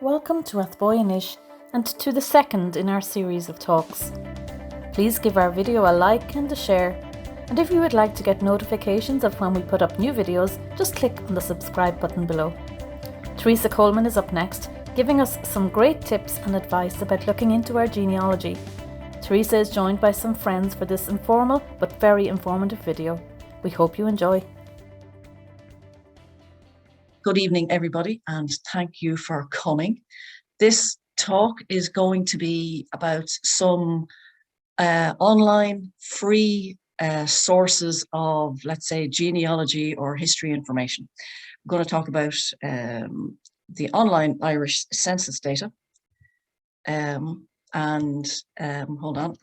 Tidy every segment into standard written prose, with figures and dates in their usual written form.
Welcome to Athboy Anois and to the second in our series of talks. Please give our video a like and a share, and if you would like to get notifications of when we put up new videos, just click on the subscribe button below. Teresa Coleman is up next, giving us some great tips and advice about looking into our genealogy. Teresa is joined by some friends for this informal but very informative video. We hope you enjoy. Good evening, everybody, and thank you for coming. This talk is going to be about some online free sources of, let's say, genealogy or history information. I'm going to talk about the online Irish census data. Hold on,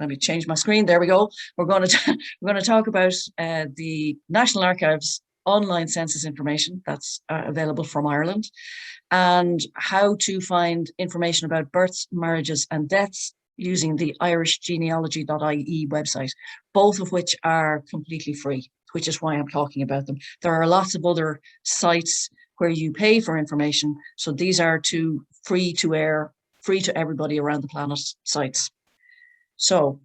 let me change my screen. There we go. We're going to talk about the National Archives online census information that's available from Ireland, and how to find information about births, marriages and deaths using the irishgenealogy.ie website, both of which are completely free, which is why I'm talking about them. There are lots of other sites where you pay for information, so these are two free to air, free to everybody around the planet sites. So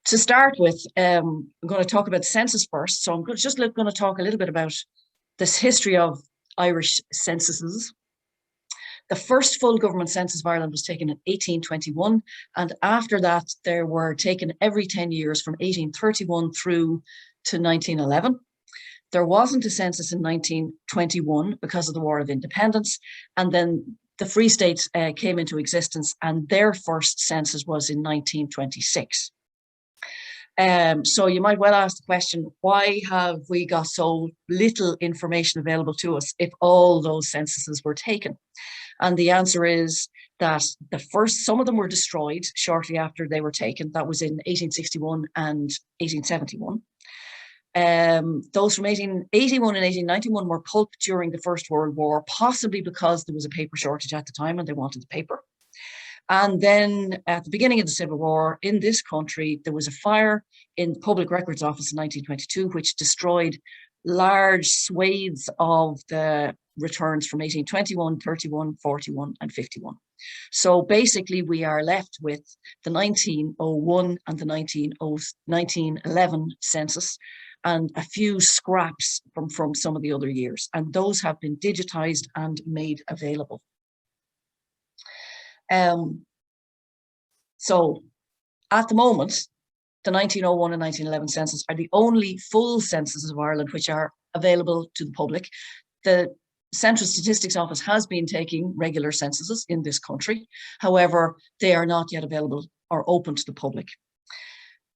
to start with, I'm going to talk about the census first. So I'm just going to talk a little bit about this history of Irish censuses. The first full government census of Ireland was taken in 1821, and after that there were taken every 10 years from 1831 through to 1911. There wasn't a census in 1921 because of the War of Independence, and then the Free States came into existence, and their first census was in 1926. So you might well ask the question, why have we got so little information available to us if all those censuses were taken? And the answer is that some of them were destroyed shortly after they were taken. That was in 1861 and 1871. Those from 1881 and 1891 were pulped during the First World War, possibly because there was a paper shortage at the time and they wanted the paper. And then at the beginning of the Civil War in this country, there was a fire in the Public Records Office in 1922, which destroyed large swathes of the returns from 1821, 31, 41, and 51. So basically, we are left with the 1901 and the 1911 census and a few scraps from some of the other years. And those have been digitized and made available. So at the moment, the 1901 and 1911 census are the only full censuses of Ireland which are available to the public. The Central Statistics Office has been taking regular censuses in this country. However, they are not yet available or open to the public.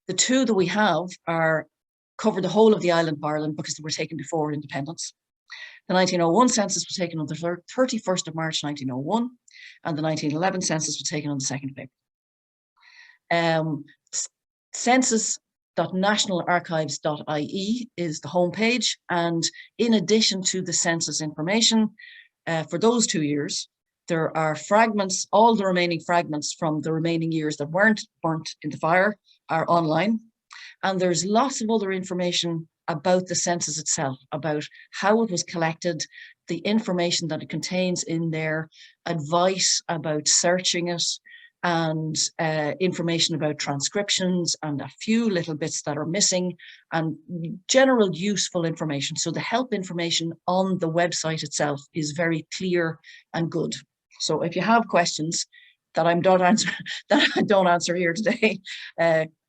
The two that we have cover the whole of the island of Ireland because they were taken before independence. The 1901 census was taken on the 31st of March 1901, and the 1911 census was taken on the 2nd of April. Census.nationalarchives.ie is the homepage, and in addition to the census information for those 2 years, there are fragments, all the remaining fragments from the remaining years that weren't burnt in the fire are online, and there's lots of other information about the census itself, about how it was collected, the information that it contains in there, advice about searching it, and information about transcriptions and a few little bits that are missing, and general useful information. So the help information on the website itself is very clear and good. So if you have questions that I don't answer here today,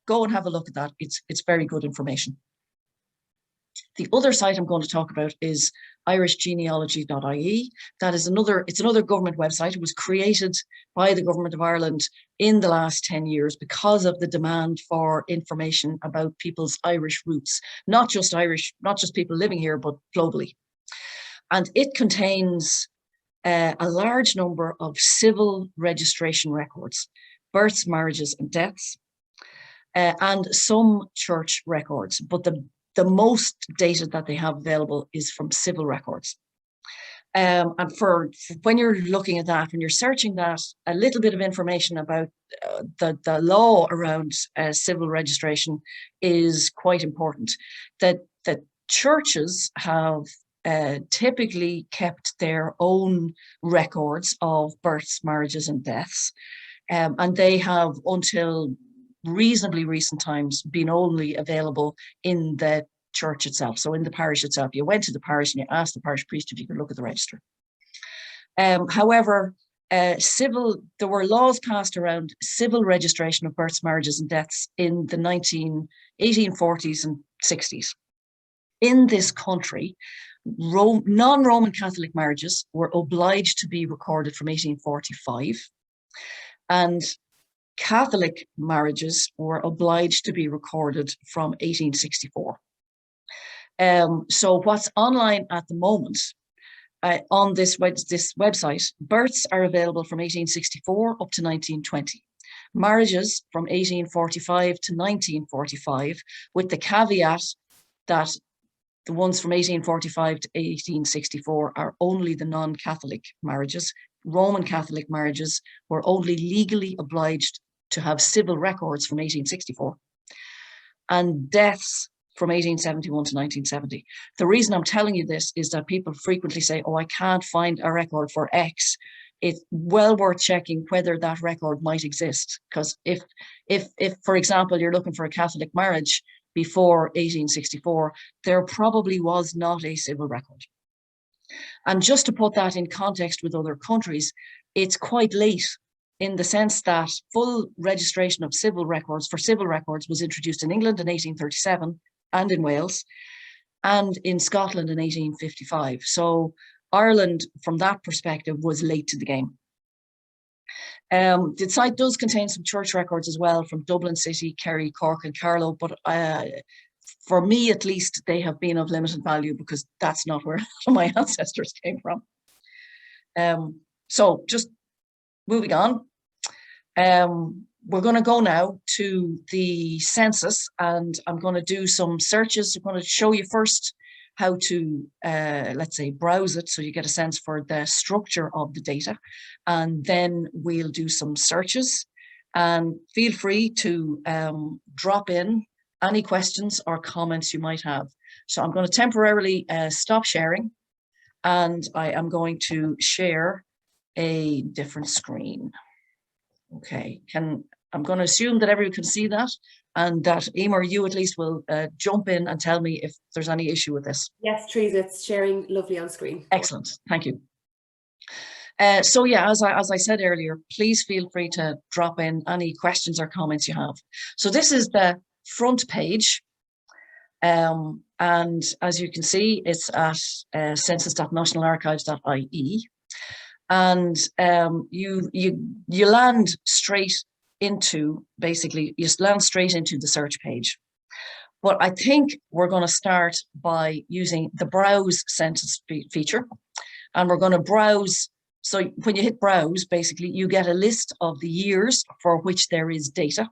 go and have a look at that. It's very good information. The other site I'm going to talk about is irishgenealogy.ie. That is it's another government website. It was created by the Government of Ireland in the last 10 years because of the demand for information about people's Irish roots, not just people living here, but globally. And it contains a large number of civil registration records, births, marriages, and deaths, and some church records. But the most data that they have available is from civil records. And for when you're looking at that, when you're searching that, a little bit of information about the law around civil registration is quite important. That churches have typically kept their own records of births, marriages, and deaths. And they have, until reasonably recent times, been only available in the church itself. So in the parish itself, you went to the parish and you asked the parish priest if you could look at the register. However, there were laws passed around civil registration of births, marriages, and deaths in the 1840s and 60s. In this country, non-Roman Catholic marriages were obliged to be recorded from 1845, and Catholic marriages were obliged to be recorded from 1864. So what's online at the moment on this website, births are available from 1864 up to 1920. Marriages from 1845 to 1945, with the caveat that the ones from 1845 to 1864 are only the non-Catholic marriages. Roman Catholic marriages were only legally obliged to have civil records from 1864. And deaths from 1871 to 1970. The reason I'm telling you this is that people frequently say, oh, I can't find a record for X. It's well worth checking whether that record might exist. Because if, for example, you're looking for a Catholic marriage before 1864, there probably was not a civil record. And just to put that in context with other countries, it's quite late, in the sense that full registration of civil records was introduced in England in 1837 and in Wales and in Scotland in 1855. So Ireland, from that perspective, was late to the game. The site does contain some church records as well from Dublin City, Kerry, Cork and Carlow, but for me at least, they have been of limited value because that's not where my ancestors came from. So just moving on, we're going to go now to the census, and I'm going to do some searches. I'm going to show you first how to, let's say, browse it so you get a sense for the structure of the data, and then we'll do some searches. And feel free to drop in any questions or comments you might have. So I'm going to temporarily stop sharing, and I am going to share a different screen. Okay, I'm going to assume that everyone can see that, and that Emer, you at least will jump in and tell me if there's any issue with this. Yes, Teresa, it's sharing lovely on screen. Excellent, thank you. So yeah, as I said earlier, please feel free to drop in any questions or comments you have. So this is the front page, and as you can see, it's at census.nationalarchives.ie. And you land straight into, basically, you land straight into the search page. But I think we're going to start by using the browse census feature, and we're going to browse. So when you hit browse, basically you get a list of the years for which there is data.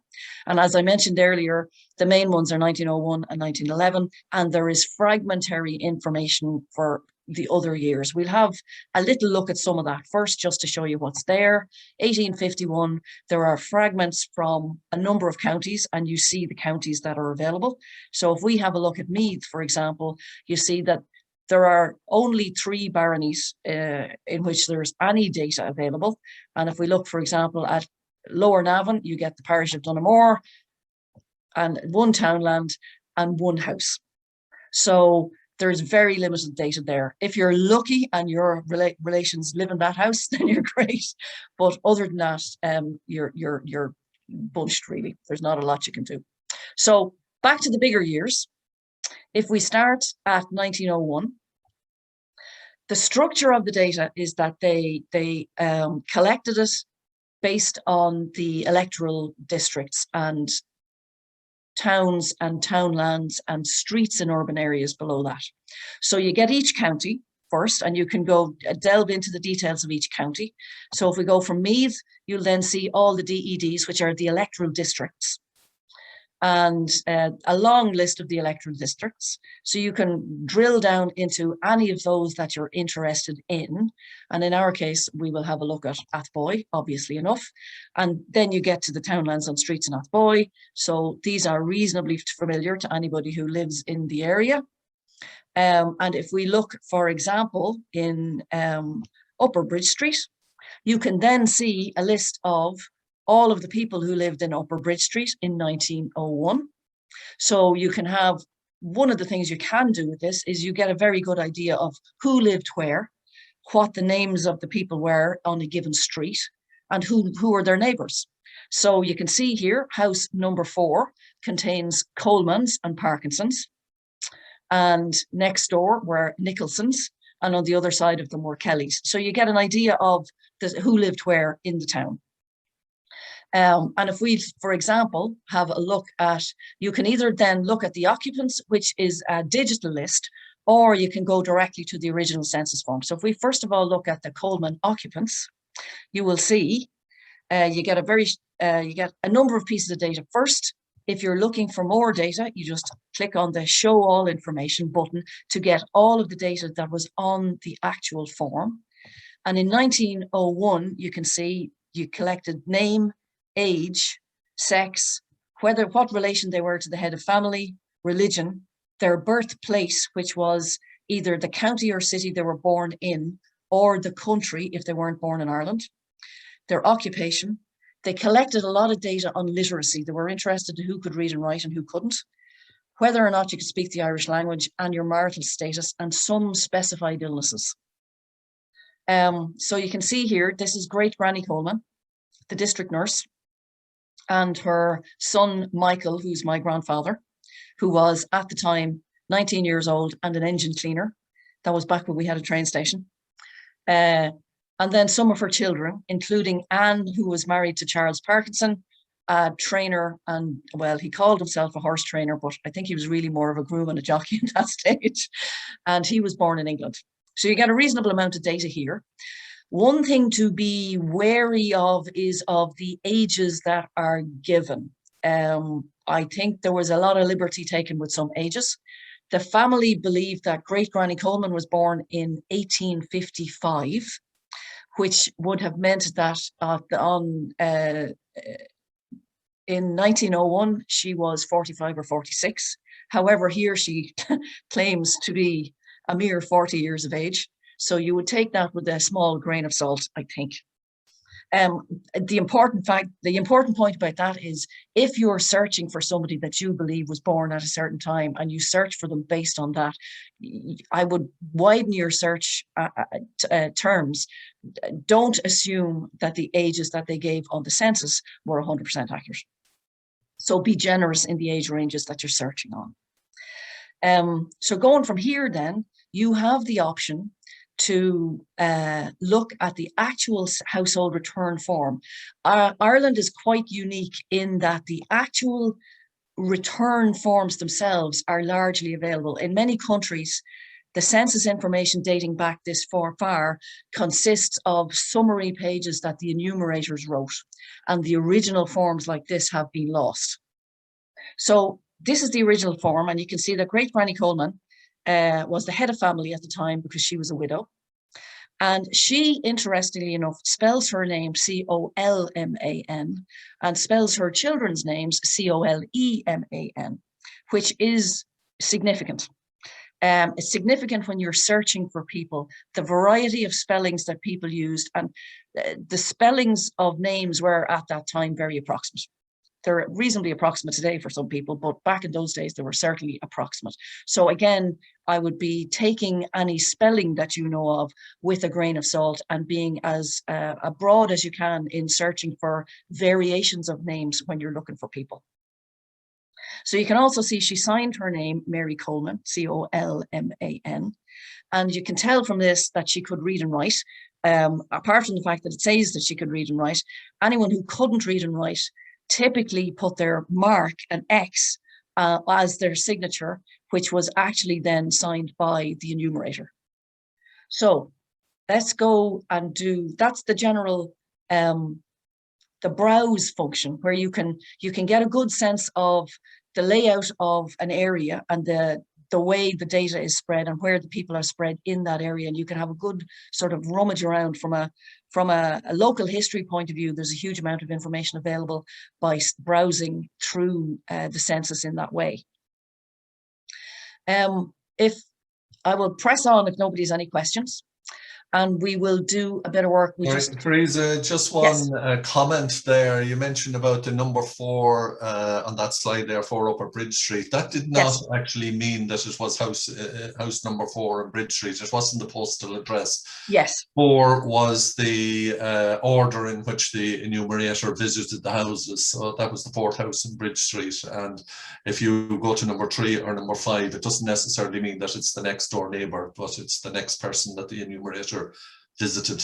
And as I mentioned earlier, the main ones are 1901 and 1911, and there is fragmentary information for the other years. We'll have a little look at some of that first, just to show you what's there. 1851, there are fragments from a number of counties, and you see the counties that are available. So if we have a look at Meath, for example, you see that there are only 3 baronies in which there's any data available. And if we look, for example, at Lower Navan, you get the parish of Dunamore and 1 townland and 1 house. So there's very limited data there. If you're lucky and your relations live in that house, then you're great. But other than that, you're bunched, really. There's not a lot you can do. So back to the bigger years. If we start at 1901, the structure of the data is that they collected it based on the electoral districts and towns and townlands and streets in urban areas below that. So you get each county first, and you can go delve into the details of each county. So if we go from Meath, you'll then see all the DEDs, which are the electoral districts, and a long list of the electoral districts. So you can drill down into any of those that you're interested in. And in our case, we will have a look at Athboy, obviously enough. And then you get to the townlands and streets in Athboy. So these are reasonably familiar to anybody who lives in the area. And if we look, for example, in Upper Bridge Street, you can then see a list of all of the people who lived in Upper Bridge Street in 1901. So you can have, one of the things you can do with this is you get a very good idea of who lived where, what the names of the people were on a given street, and who are their neighbours. So you can see here, house number 4 contains Colemans and Parkinsons, and next door were Nicholsons, and on the other side of them were Kellys. So you get an idea of who lived where in the town. And if we, for example, have a look at, you can either then look at the occupants, which is a digital list, or you can go directly to the original census form. So if we first of all look at the Coleman occupants, you will see you get a number of pieces of data. First, if you're looking for more data, you just click on the Show All Information button to get all of the data that was on the actual form. And in 1901, you can see you collected name, age, sex, what relation they were to the head of family, religion, their birthplace, which was either the county or city they were born in, or the country if they weren't born in Ireland, their occupation. They collected a lot of data on literacy. They were interested in who could read and write and who couldn't, whether or not you could speak the Irish language, and your marital status, and some specified illnesses. So you can see here, this is Great Granny Coleman, the district nurse, and her son, Michael, who's my grandfather, who was at the time 19 years old and an engine cleaner. That was back when we had a train station. And then some of her children, including Anne, who was married to Charles Parkinson, a trainer, and well, he called himself a horse trainer, but I think he was really more of a groom and a jockey at that stage. And he was born in England. So you get a reasonable amount of data here. One thing to be wary of is of the ages that are given. I think there was a lot of liberty taken with some ages. The family believed that Great Granny Coleman was born in 1855, which would have meant that in 1901, she was 45 or 46. However, here she claims to be a mere 40 years of age. So you would take that with a small grain of salt, I think. The important point about that is, if you're searching for somebody that you believe was born at a certain time and you search for them based on that, I would widen your search terms. Don't assume that the ages that they gave on the census were 100% accurate. So be generous in the age ranges that you're searching on. So going from here then, you have the option to look at the actual household return form. Ireland is quite unique in that the actual return forms themselves are largely available. In many countries, the census information dating back this far consists of summary pages that the enumerators wrote, and the original forms like this have been lost. So this is the original form, and you can see that Great Granny Coleman was the head of family at the time because she was a widow. And she, interestingly enough, spells her name C-O-L-M-A-N and spells her children's names C-O-L-E-M-A-N, which is significant. It's significant when you're searching for people, the variety of spellings that people used, and the spellings of names were at that time very approximate. They're reasonably approximate today for some people, but back in those days, they were certainly approximate. So again, I would be taking any spelling that you know of with a grain of salt and being as broad as you can in searching for variations of names when you're looking for people. So you can also see she signed her name, Mary Coleman, C-O-L-M-A-N. And you can tell from this that she could read and write. Apart from the fact that it says that she could read and write, anyone who couldn't read and write typically put their mark, an X, as their signature, which was actually then signed by the enumerator. So let's go and do, that's the general, the browse function, where you can get a good sense of the layout of an area and the way the data is spread and where the people are spread in that area. And you can have a good sort of rummage around from a local history point of view. There's a huge amount of information available by browsing through the census in that way. If I will press on if nobody has any questions, and we will do a bit of work. Teresa, just one comment there. You mentioned about the number 4 on that slide there, 4 Upper Bridge Street. That did not actually mean that it was house number 4 on Bridge Street. It wasn't the postal address. Yes. 4 was the order in which the enumerator visited the houses. So that was the 4th house in Bridge Street. And if you go to number 3 or number 5, it doesn't necessarily mean that it's the next door neighbour, but it's the next person that the enumerator visited.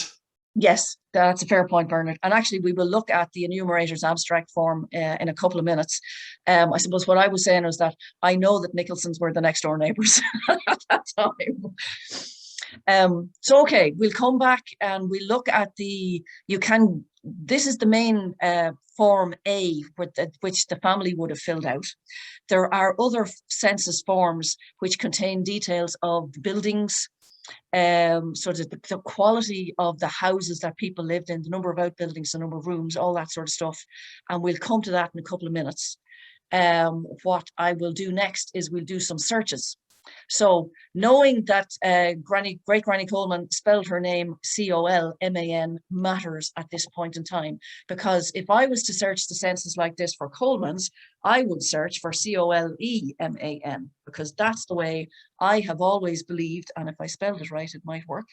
Yes, that's a fair point, Bernard. And actually, we will look at the enumerator's abstract form in a couple of minutes. I suppose what I was saying was that I know that Nicholsons were the next door neighbours at that time. So, okay, we'll come back and we'll look at this is the main Form A, which the family would have filled out. There are other census forms which contain details of buildings, sort of the quality of the houses that people lived in, the number of outbuildings, the number of rooms, all that sort of stuff. And we'll come to that in a couple of minutes. What I will do next is we'll do some searches. So knowing that Great Granny Coleman spelled her name Colman matters at this point in time, because if I was to search the census like this for Colemans, I would search for Coleman, because that's the way I have always believed, and if I spelled it right, it might work.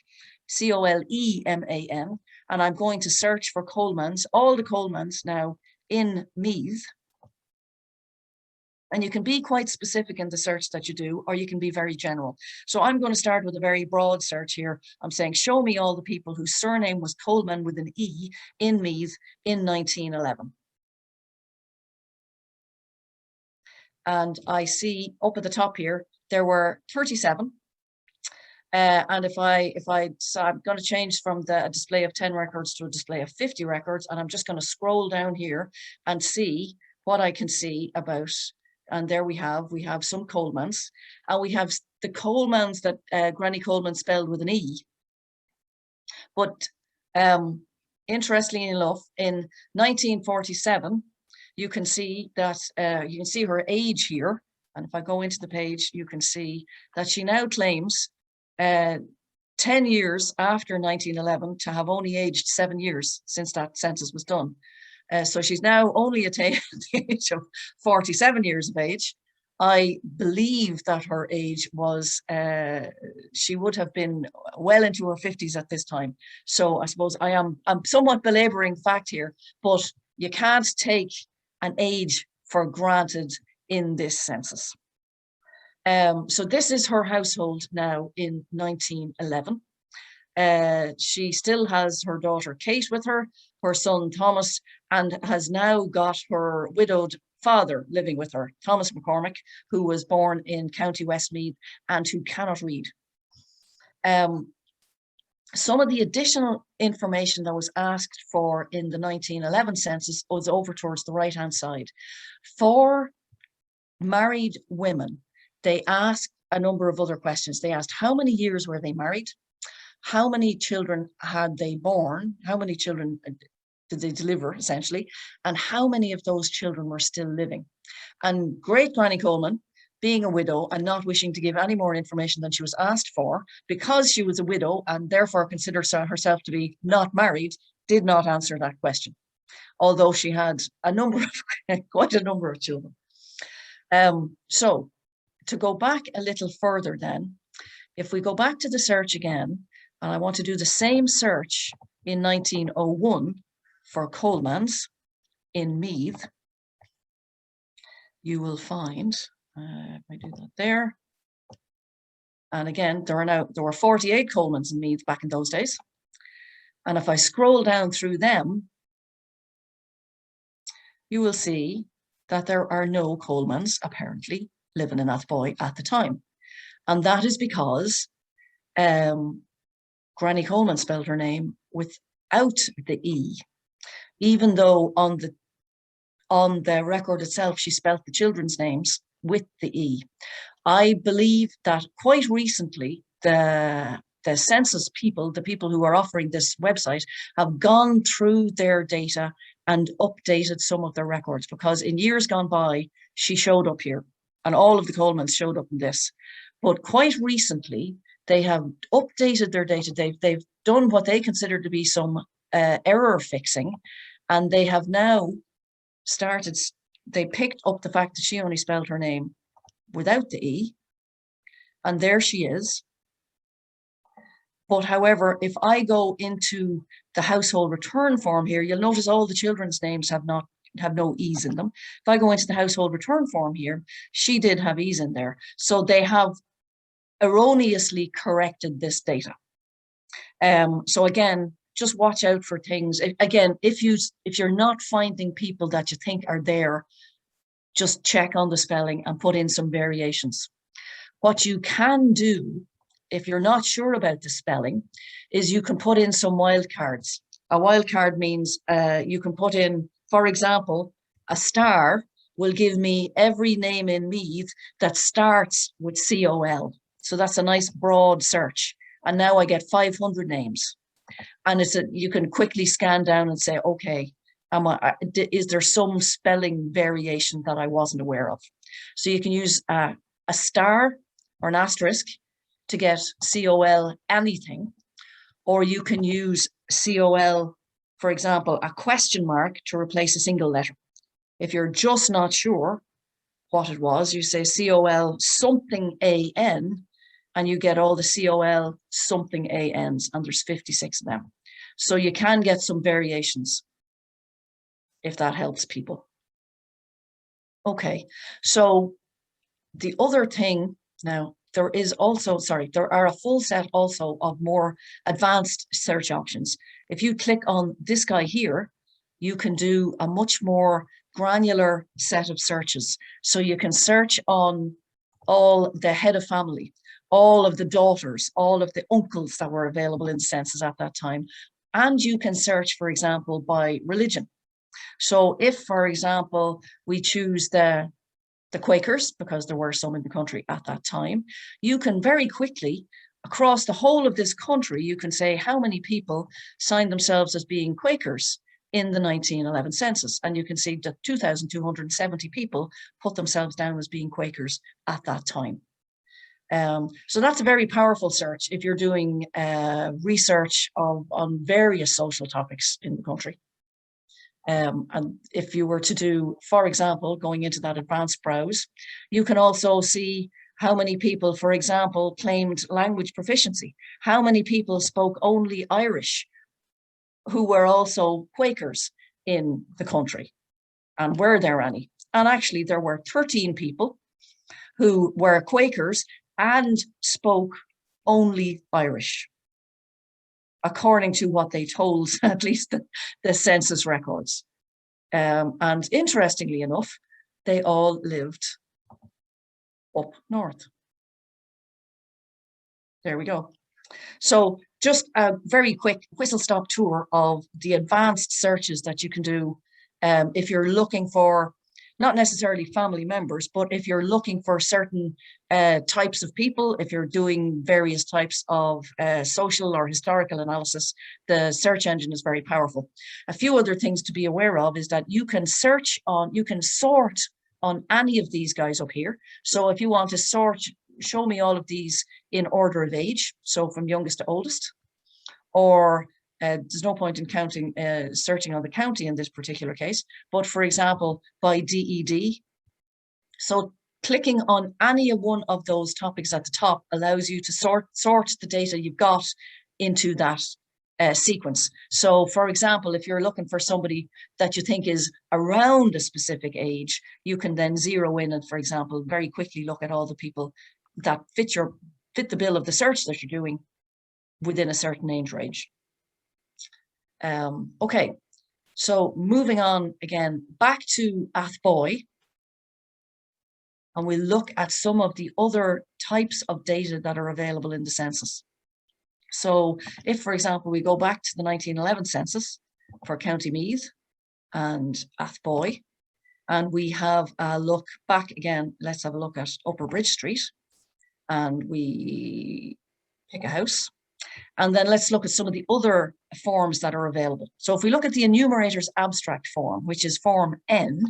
Coleman, and I'm going to search for Colemans, all the Colemans now in Meath. And you can be quite specific in the search that you do, or you can be very general. So I'm going to start with a very broad search here. I'm saying, show me all the people whose surname was Coleman with an E in Meath in 1911. And I see up at the top here, there were 37. And if so I'm going to change from a display of 10 records to a display of 50 records. And I'm just going to scroll down here and see what I can see about. And there we have some Colemans, and we have the Colemans that Granny Coleman spelled with an E. But interestingly enough, in 1947, you can see that you can see her age here. And if I go into the page, you can see that she now claims 10 years after 1911 to have only aged 7 years since that census was done. So she's now only attained the age of 47 years of age. I believe that her age was, she would have been well into her 50s at this time. So I suppose I'm somewhat belaboring fact here, but you can't take an age for granted in this census. So this is her household now in 1911. She still has her daughter Kate with her son Thomas, and has now got her widowed father living with her, Thomas McCormick, who was born in County Westmeath and who cannot read. Some of the additional information that was asked for in the 1911 census was over towards the right-hand side. For married women, they asked a number of other questions. They asked how many years were they married? How many children had they born? How many children did they deliver, essentially? And how many of those children were still living? And Great Granny Coleman, being a widow and not wishing to give any more information than she was asked for, because she was a widow and therefore considered herself to be not married, did not answer that question, although she had quite a number of children. So to go back a little further then, if we go back to the search again, and I want to do the same search in 1901 for Colemans in Meath, you will find, if I do that there, and again, there were 48 Colemans in Meath back in those days. And if I scroll down through them, you will see that there are no Colemans apparently living in Athboy at the time. And that is because Granny Coleman spelled her name without the E, even though on the record itself, she spelled the children's names with the E. I believe that quite recently, the census people, the people who are offering this website, have gone through their data and updated some of their records, because in years gone by, she showed up here and all of the Colemans showed up in this. But quite recently, they have updated their data. They've done what they consider to be some error fixing, and they have now started, they picked up the fact that she only spelled her name without the E, and there she is. But however, if I go into the household return form here, you'll notice all the children's names have no E's in them. If I go into the household return form here, she did have E's in there. So they have erroneously corrected this data. So again, just watch out for things. Again, if you're not finding people that you think are there, just check on the spelling and put in some variations. What you can do, if you're not sure about the spelling, is you can put in some wildcards. A wildcard means you can put in, for example, a star will give me every name in Meath that starts with COL. So that's a nice broad search. And now I get 500 names. And you can quickly scan down and say, okay, is there some spelling variation that I wasn't aware of? So you can use a star or an asterisk to get COL anything, or you can use COL, for example, a question mark to replace a single letter. If you're just not sure what it was, you say COL something AN, and you get all the COL something ANs, and there's 56 of them. So you can get some variations if that helps people. Okay, so the other thing now, there are a full set also of more advanced search options. If you click on this guy here, you can do a much more granular set of searches. So you can search on all the head of family, all of the daughters, all of the uncles that were available in the census at that time. And you can search, for example, by religion. So if, for example, we choose the Quakers, because there were some in the country at that time, you can very quickly, across the whole of this country, you can say how many people signed themselves as being Quakers in the 1911 census. And you can see that 2,270 people put themselves down as being Quakers at that time. So that's a very powerful search if you're doing research on various social topics in the country. And if you were to do, for example, going into that advanced browse, you can also see how many people, for example, claimed language proficiency, how many people spoke only Irish, who were also Quakers in the country, and were there any? And actually there were 13 people who were Quakers and spoke only Irish, according to what they told, at least the census records. And interestingly enough, they all lived up north. There we go. So just a very quick whistle-stop tour of the advanced searches that you can do if you're looking for, not necessarily family members, but if you're looking for certain types of people, if you're doing various types of social or historical analysis, the search engine is very powerful. A few other things to be aware of is that you can sort on any of these guys up here. So if you want to sort, show me all of these in order of age, so from youngest to oldest, or there's no point in searching on the county in this particular case, but for example, by DED. So clicking on any one of those topics at the top allows you to sort the data you've got into that sequence. So for example, if you're looking for somebody that you think is around a specific age, you can then zero in and, for example, very quickly look at all the people that fit the bill of the search that you're doing within a certain age range. Okay, so moving on again, back to Athboy, and we'll look at some of the other types of data that are available in the census. So if, for example, we go back to the 1911 census for County Meath and Athboy, and we have a look back again, let's have a look at Upper Bridge Street, and we pick a house. And then let's look at some of the other forms that are available. So if we look at the enumerator's abstract form, which is form N,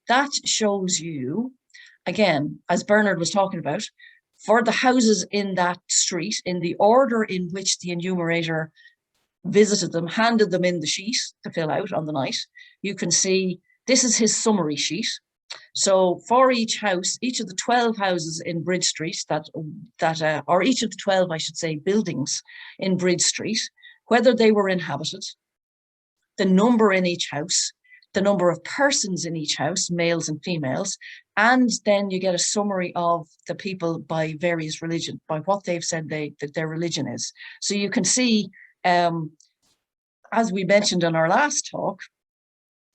that shows you, again, as Bernard was talking about, for the houses in that street, in the order in which the enumerator visited them, handed them in the sheet to fill out on the night, you can see this is his summary sheet. So for each house, each of the 12 houses in Bridge Street or each of the 12, I should say, buildings in Bridge Street, whether they were inhabited, the number in each house, the number of persons in each house, males and females, and then you get a summary of the people by various religion, by what they've said that their religion is. So you can see, as we mentioned in our last talk,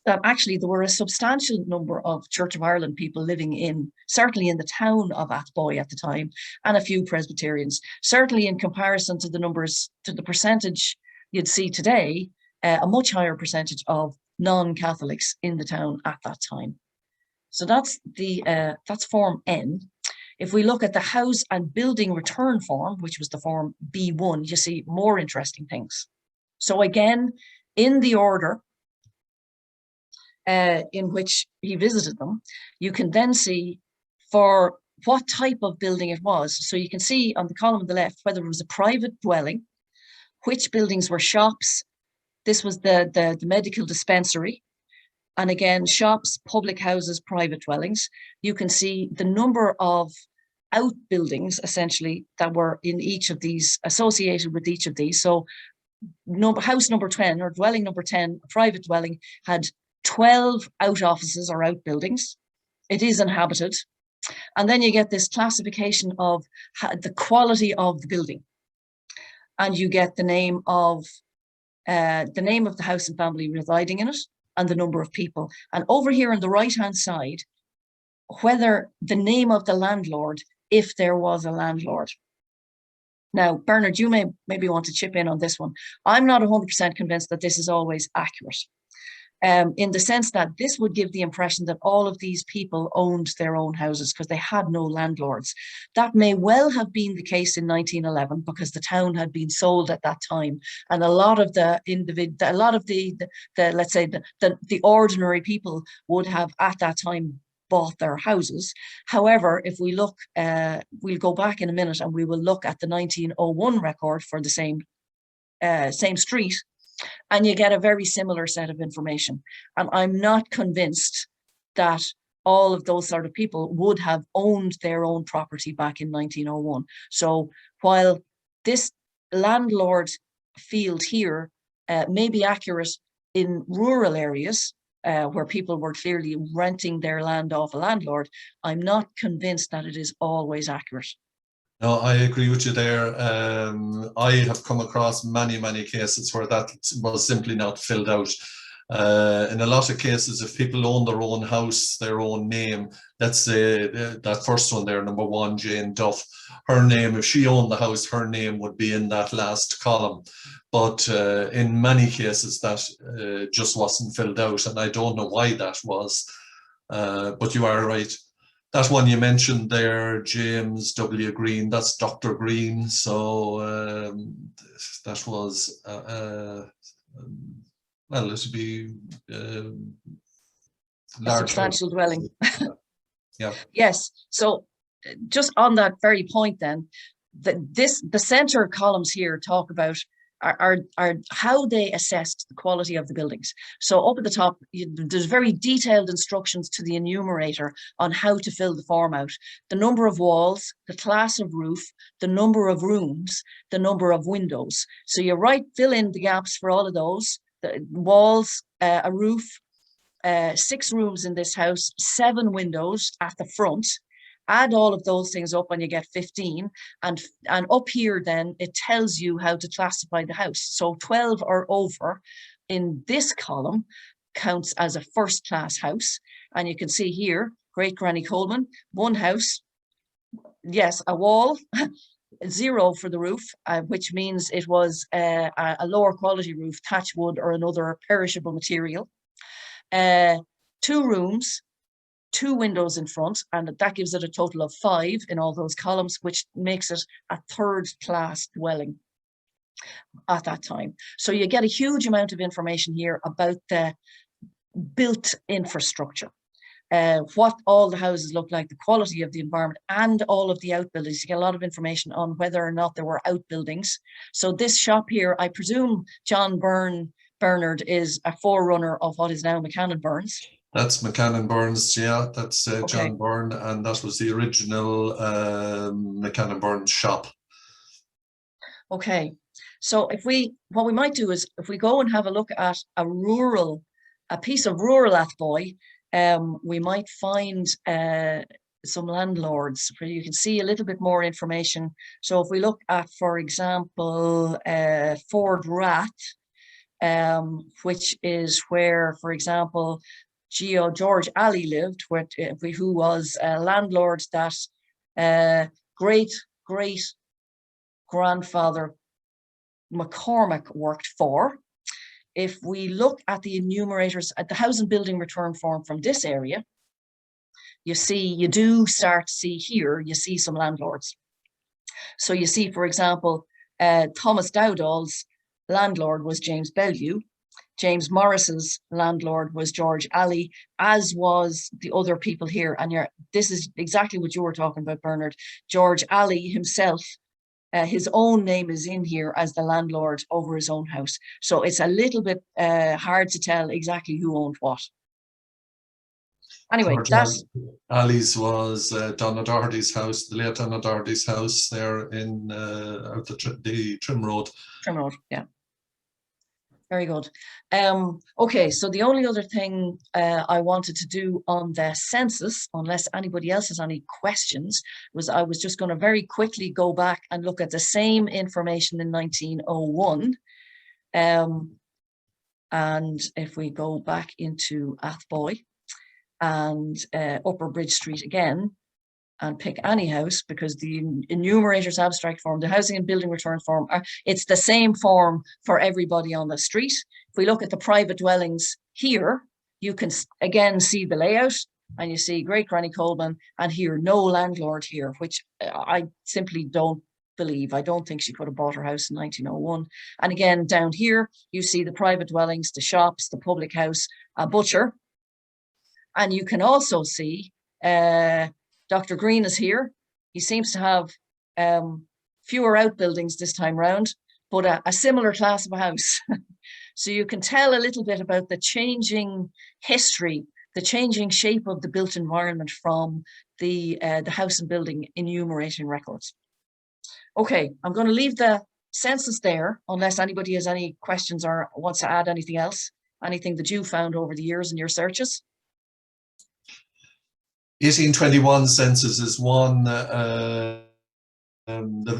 that actually there were a substantial number of Church of Ireland people living certainly in the town of Athboy at the time, and a few Presbyterians. Certainly in comparison to the percentage you'd see today, a much higher percentage of non-Catholics in the town at that time. So that's Form N. If we look at the House and Building Return Form, which was the Form B1, you see more interesting things. So again, in the order in which he visited them, you can then see for what type of building it was. So you can see on the column on the left whether it was a private dwelling, which buildings were shops. This was the medical dispensary. And again, shops, public houses, private dwellings. You can see the number of outbuildings, essentially, that were in each of these, associated with each of these. So house number 10 or dwelling number 10, a private dwelling, had 12 out offices or outbuildings. It is inhabited. And then you get this classification of the quality of the building. And you get the name of the house and family residing in it and the number of people. And over here on the right-hand side, whether the name of the landlord, if there was a landlord. Now, Bernard, you may maybe want to chip in on this one. I'm not 100% convinced that this is always accurate. In the sense that this would give the impression that all of these people owned their own houses because they had no landlords. That may well have been the case in 1911 because the town had been sold at that time, and a lot of the let's say the ordinary people would have at that time bought their houses. However, if we look, we'll go back in a minute and we will look at the 1901 record for the same street, and you get a very similar set of information. And I'm not convinced that all of those sort of people would have owned their own property back in 1901. So while this landlord field here may be accurate in rural areas where people were clearly renting their land off a landlord, I'm not convinced that it is always accurate. No, I agree with you there. I have come across many cases where that was simply not filled out. In a lot of cases, if people own their own house, their own name, let's say that first one there, number 1, Jane Duff, her name, if she owned the house, her name would be in that last column. But in many cases, that just wasn't filled out, and I don't know why that was. But you are right. That one you mentioned there, James W. Green, that's Dr. Green. So that was, well, it would be a substantial dwelling. Yeah. Yes. So just on that very point then, the center columns here talk about are how they assessed the quality of the buildings. So up at the top, there's very detailed instructions to the enumerator on how to fill the form out. The number of walls, the class of roof, the number of rooms, the number of windows. So you fill in the gaps for all of those. The walls, a roof, 6 rooms in this house, 7 windows at the front. Add all of those things up and you get 15. And up here then it tells you how to classify the house. So 12 or over in this column counts as a first class house. And you can see here, Great Granny Coleman, 1 house, yes, a wall, 0 for the roof, which means it was a lower quality roof, thatch wood or another perishable material. 2 rooms, 2 windows in front, and that gives it a total of 5 in all those columns, which makes it a 3rd class dwelling at that time. So you get a huge amount of information here about the built infrastructure. what all the houses look like, the quality of the environment, and all of the outbuildings. You get a lot of information on whether or not there were outbuildings. So this shop here, I presume John Bernard is a forerunner of what is now McCann Burns. That's McCann Burns, yeah, that's Okay. John Byrne, and that was the original McCann Burns shop. Okay, so what we might do is, if we go and have a look at a piece of rural Athboy, we might find some landlords where you can see a little bit more information. So if we look at, for example, Ford Rath, which is where, for example, George Alley lived, who was a landlord that great grandfather McCormack worked for. If we look at the enumerators at the house and building return form from this area, you do start to see here, you see some landlords. So you see, for example, Thomas Dowdall's landlord was James Bellew. James Morris's landlord was George Alley, as was the other people here. And this is exactly what you were talking about, Bernard. George Alley himself, his own name is in here as the landlord over his own house. So it's a little bit hard to tell exactly who owned what. Anyway, that's Alley's was Donna Doherty's house, the late Donna Doherty's house there in out the Trim Road. Trim Road, yeah. Very good. Okay, so the only other thing I wanted to do on the census, unless anybody else has any questions, was I was just going to very quickly go back and look at the same information in 1901. And if we go back into Athboy and Upper Bridge Street again, and pick any house, because the enumerator's abstract form, the housing and building return form, it's the same form for everybody on the street. If we look at the private dwellings here, you can again see the layout, and you see Great Granny Coleman, and here no landlord here, which I simply don't believe. I don't think she could have bought her house in 1901. And again, down here, you see the private dwellings, the shops, the public house, a butcher. And you can also see Dr. Green is here. He seems to have fewer outbuildings this time round, but a similar class of a house. So you can tell a little bit about the changing history, the changing shape of the built environment from the house and building enumerating records. Okay, I'm going to leave the census there, unless anybody has any questions or wants to add anything else, anything that you found over the years in your searches. 1821 census is one, the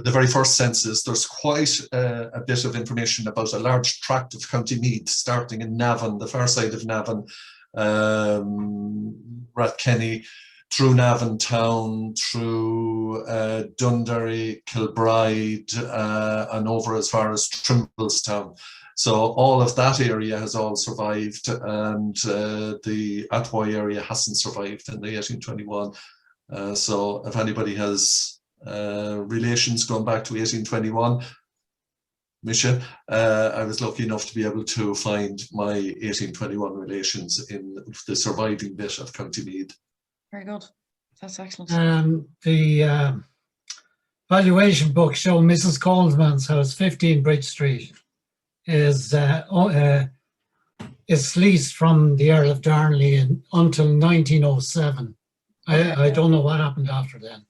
very first census. There's quite a bit of information about a large tract of County Meath, starting in Navan, the far side of Navan, Rathkenny, through Navan town, through Dunderry, Kilbride, and over as far as Trimblestown. So all of that area has all survived, and the Athboy area hasn't survived in the 1821. So if anybody has relations going back to 1821, Misha, I was lucky enough to be able to find my 1821 relations in the surviving bit of County Meath. Very good. That's excellent. The valuation book show Mrs. Coleman's house, 15 Bridge Street, is leased from the Earl of Darnley until 1907. I don't know what happened after then.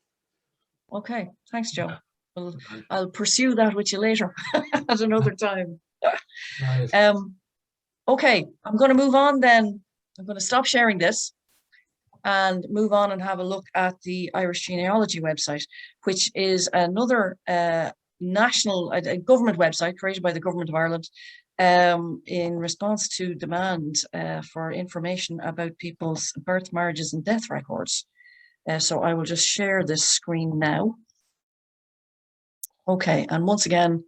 Okay, thanks, Joe. Well, I'll pursue that with you later at another time. Right. Okay, I'm going to move on then. I'm going to stop sharing this and move on and have a look at the Irish Genealogy website, which is another national government website created by the Government of Ireland in response to demand for information about people's birth, marriages and death records. So I will just share this screen now. Okay, and once again,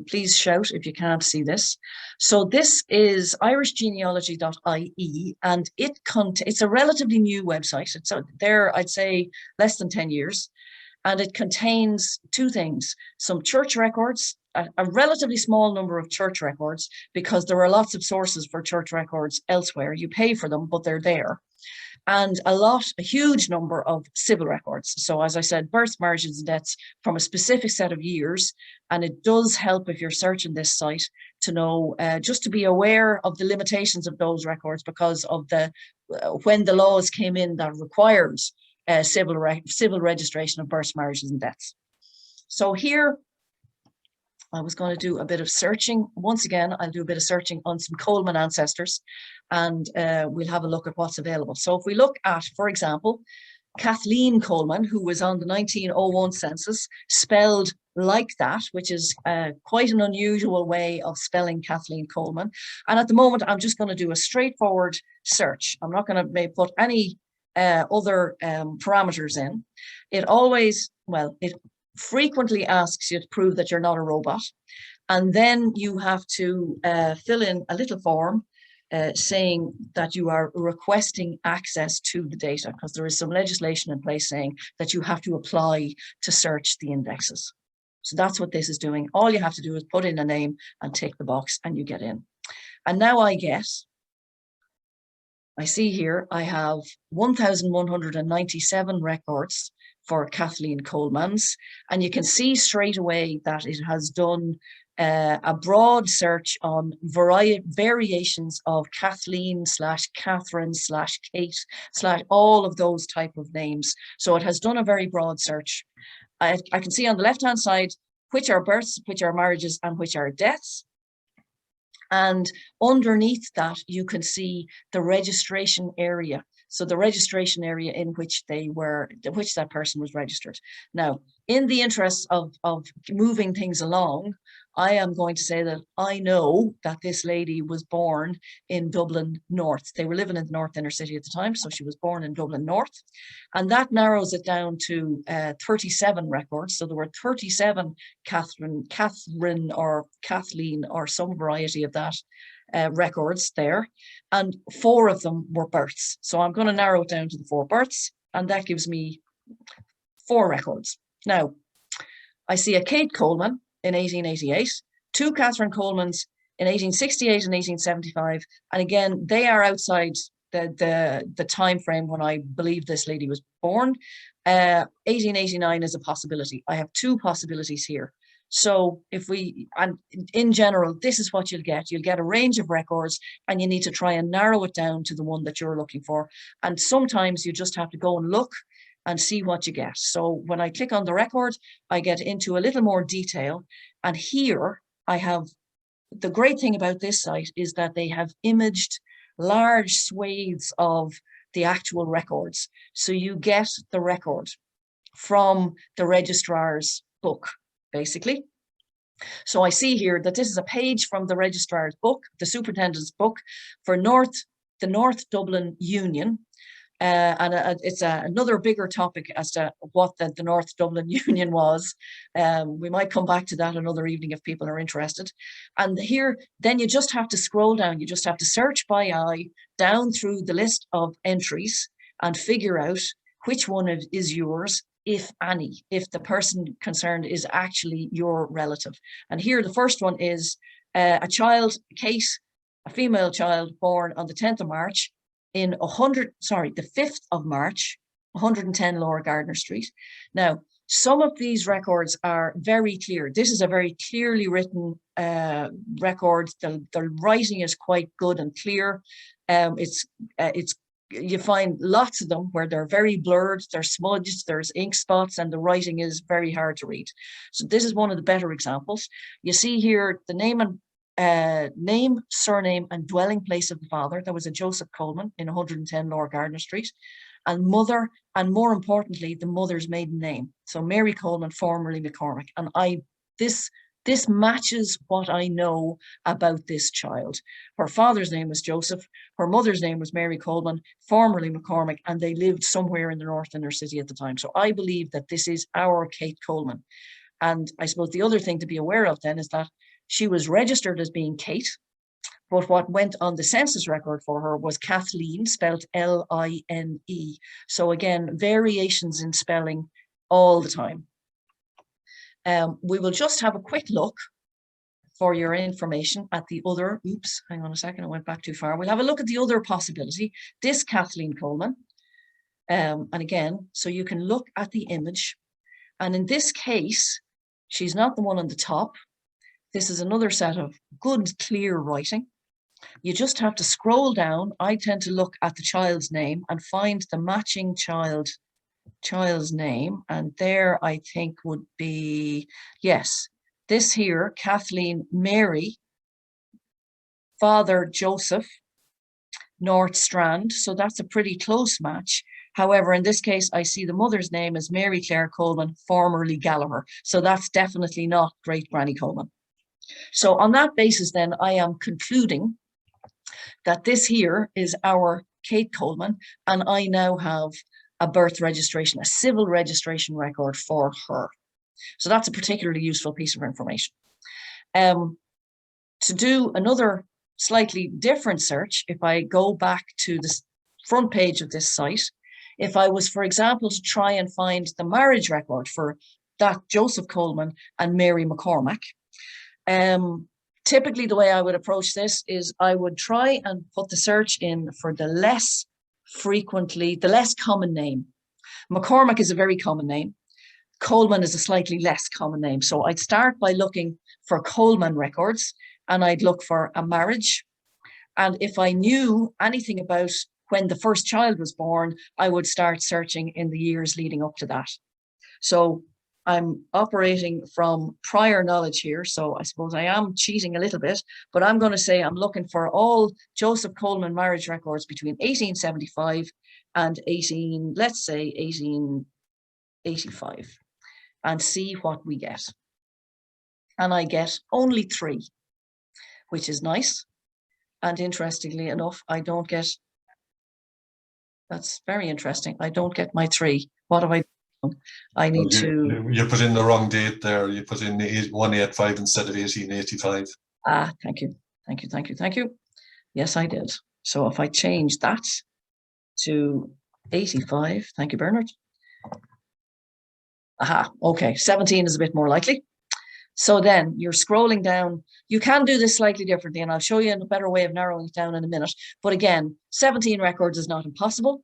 please shout if you can't see this. So this is irishgenealogy.ie, and it's a relatively new website. It's there, I'd say, less than 10 years. And it contains two things: some church records, a relatively small number of church records, because there are lots of sources for church records elsewhere. You pay for them, but they're there. and a huge number of civil records. So as I said, births, marriages, and deaths from a specific set of years. And it does help if you're searching this site to know, just to be aware of the limitations of those records because of the when the laws came in that required civil registration of births, marriages, and deaths. So here, I was going to do a bit of searching. Once again, I'll do a bit of searching on some Coleman ancestors, and we'll have a look at what's available. So if we look at, for example, Kathleen Coleman, who was on the 1901 census, spelled like that, which is quite an unusual way of spelling Kathleen Coleman. And at the moment, I'm just going to do a straightforward search. I'm not going to put any other parameters in. It always, well, it frequently asks you to prove that you're not a robot. And then you have to fill in a little form saying that you are requesting access to the data, because there is some legislation in place saying that you have to apply to search the indexes. So that's what this is doing. All you have to do is put in a name and tick the box and you get in. And now I see here, I have 1,197 records for Kathleen Coleman's, and you can see straight away that it has done a broad search on variations of Kathleen / Catherine / Kate / all of those type of names. So it has done a very broad search. I can see on the left-hand side which are births, which are marriages, and which are deaths. And underneath that, you can see the registration area. So the registration area in which that person was registered. Now, in the interest of moving things along, I am going to say that I know that this lady was born in Dublin North. They were living in the North Inner City at the time, so she was born in Dublin North. And that narrows it down to 37 records. So there were 37 Catherine or Kathleen or some variety of that records there, and 4 of them were births. So I'm going to narrow it down to the 4 births, and that gives me 4 records. Now, I see a Kate Coleman in 1888, 2 Catherine Colemans in 1868 and 1875, and again, they are outside the time frame when I believe this lady was born. 1889 is a possibility. I have 2 possibilities here. So and in general, this is what you'll get. You'll get a range of records, and you need to try and narrow it down to the one that you're looking for. And sometimes you just have to go and look and see what you get. So when I click on the record, I get into a little more detail. And here I have, the great thing about this site is that they have imaged large swathes of the actual records. So you get the record from the registrar's book, basically. So I see here that this is a page from the registrar's book, the superintendent's book for the North Dublin Union. And it's another bigger topic as to what the North Dublin Union was. We might come back to that another evening if people are interested. And here, then you just have to scroll down. You just have to search by eye down through the list of entries and figure out which one is yours, if any, if the person concerned is actually your relative. And here, the first one is a child, Kate, a female child born on the 10th of March, in the 5th of March, 110 Lower Gardner Street. Now, some of these records are very clear. This is a very clearly written record. The writing is quite good and clear. You find lots of them where they're very blurred, they're smudged, there's ink spots, and the writing is very hard to read. So this is one of the better examples. You see here the name, surname, and dwelling place of the father. That was a Joseph Coleman in 110 Lower Gardner Street. And mother, and more importantly, the mother's maiden name. So Mary Coleman, formerly McCormick. And this matches what I know about this child. Her father's name was Joseph. Her mother's name was Mary Coleman, formerly McCormick, and they lived somewhere in the North Inner City at the time. So I believe that this is our Kate Coleman. And I suppose the other thing to be aware of then is that she was registered as being Kate, but what went on the census record for her was Kathleen, spelled L-I-N-E. So again, variations in spelling all the time. We will just have a quick look for your information at the other, oops, hang on a second, I went back too far. We'll have a look at the other possibility, this Kathleen Coleman. And again, so you can look at the image. And in this case, she's not the one on the top. This is another set of good, clear writing. You just have to scroll down. I tend to look at the child's name and find the matching child's name. And there I think would be, yes, this here, Kathleen Mary, father Joseph, North Strand. So that's a pretty close match. However, in this case, I see the mother's name as Mary Claire Coleman, formerly Gallagher. So that's definitely not great Granny Coleman. So on that basis, then I am concluding that this here is our Kate Coleman, and I now have a birth registration, a civil registration record for her. So that's a particularly useful piece of information. To do another slightly different search, if I go back to the front page of this site, if I was, for example, to try and find the marriage record for that Joseph Coleman and Mary McCormack, typically the way I would approach this is I would try and put the search in for the less common name. McCormack is a very common name. Coleman is a slightly less common name. So I'd start by looking for Coleman records, and I'd look for a marriage. And if I knew anything about when the first child was born, I would start searching in the years leading up to that. So I'm operating from prior knowledge here, so I suppose I am cheating a little bit, but I'm going to say I'm looking for all Joseph Coleman marriage records between 1875 and 1885, and see what we get. And I get only 3, which is nice. And interestingly enough, I don't get, that's very interesting, I don't get my 3. What have I done? I need to... You put in the wrong date there. You put in 185 instead of 1885. Ah, thank you. Thank you, thank you, thank you. Yes, I did. So if I change that to 85, thank you, Bernard. Aha, okay, 17 is a bit more likely. So then you're scrolling down. You can do this slightly differently, and I'll show you a better way of narrowing it down in a minute. But again, 17 records is not impossible.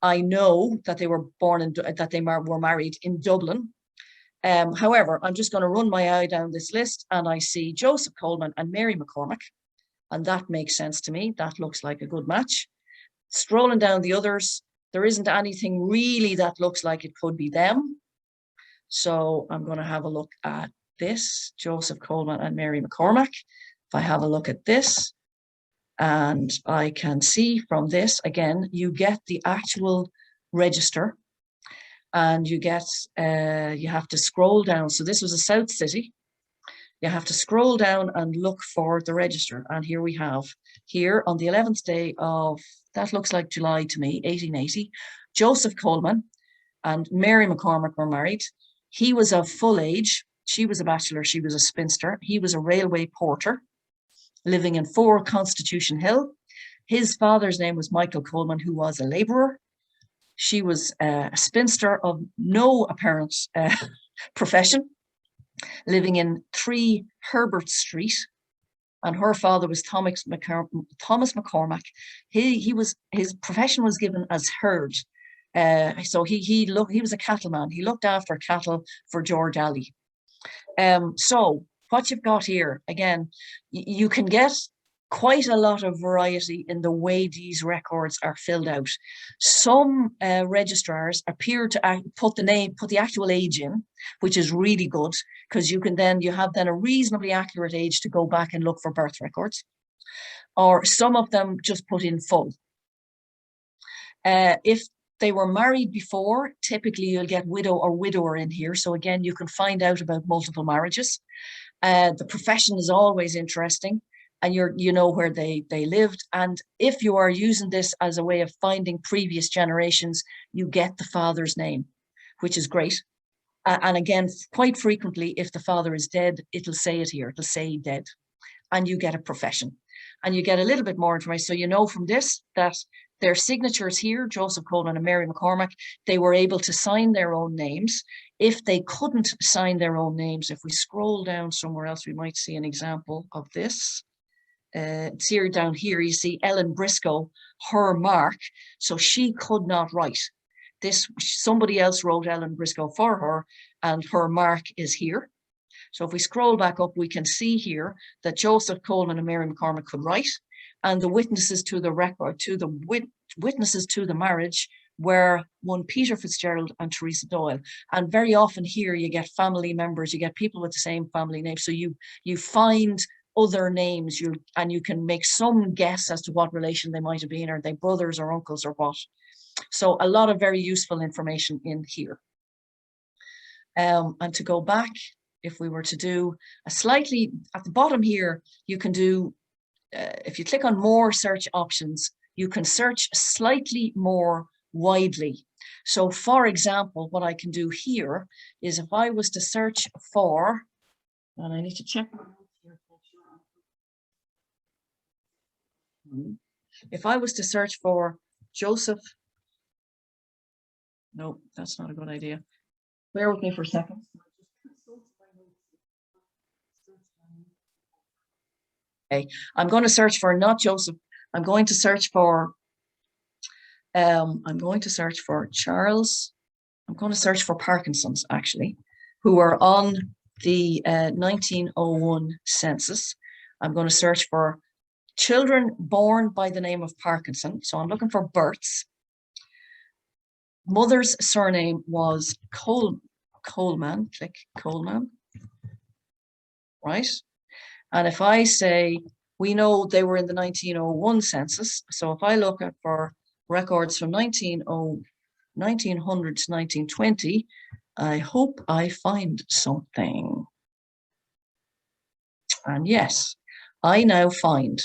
I know that they were born in, that they were married in Dublin. However, I'm just going to run my eye down this list, and I see Joseph Coleman and Mary McCormack, and that makes sense to me. That looks like a good match. Scrolling down the others, there isn't anything really that looks like it could be them. So I'm going to have a look at this, Joseph Coleman and Mary McCormack. If I have a look at this, and I can see from this, again, you get the actual register, and you get, you have to scroll down. So this was a South City. You have to scroll down and look for the register. And here we have, here on the 11th day of, that looks like July to me, 1880, Joseph Coleman and Mary McCormack were married. He was of full age. She was a bachelor. She was a spinster. He was a railway porter living in 4 Constitution Hill. His father's name was Michael Coleman, who was a labourer. She was a spinster of no apparent profession, living in 3 Herbert Street. And her father was Thomas McCormack. His profession was given as herd. So he was a cattleman. He looked after cattle for George Alley. So what you've got here, again, you can get quite a lot of variety in the way these records are filled out. Some registrars appear to put the actual age in, which is really good, because you have then a reasonably accurate age to go back and look for birth records. Or some of them just put in full. If they were married before, typically you'll get widow or widower in here. So again, you can find out about multiple marriages. The profession is always interesting, and you know where they lived. And if you are using this as a way of finding previous generations, you get the father's name, which is great. And again, quite frequently, if the father is dead, it'll say it here, it'll say dead, and you get a profession. And you get a little bit more information. So you know from this that their signatures here, Joseph Coleman and Mary McCormack, they were able to sign their own names. If they couldn't sign their own names, if we scroll down somewhere else, we might see an example of this. It's here down here, you see Ellen Briscoe, her mark. So she could not write. somebody else wrote Ellen Briscoe for her, and her mark is here. So if we scroll back up, we can see here that Joseph Coleman and Mary McCormick could write, and the witnesses to the record, witnesses to the marriage were one Peter Fitzgerald and Teresa Doyle. And very often here you get family members, you get people with the same family name. So you find other names, and you can make some guess as to what relation they might have been. Are they brothers or uncles or what? So a lot of very useful information in here. And to go back, if we were to do a slightly, at the bottom here, you can do, if you click on more search options, you can search slightly more widely. So for example, what I can do here is if I was to search for, and I need to check. If I was to search for Joseph, no, that's not a good idea. Bear with me for a second. Okay, I'm going to search for not Joseph. I'm going to search for Charles. I'm going to search for Parkinson's, actually, who are on the 1901 census. I'm going to search for children born by the name of Parkinson. So I'm looking for births. Mother's surname was Coleman. Click Coleman. Right? And if I say, we know they were in the 1901 census. So if I look at for records from 1900 to 1920, I hope I find something. And yes, I now find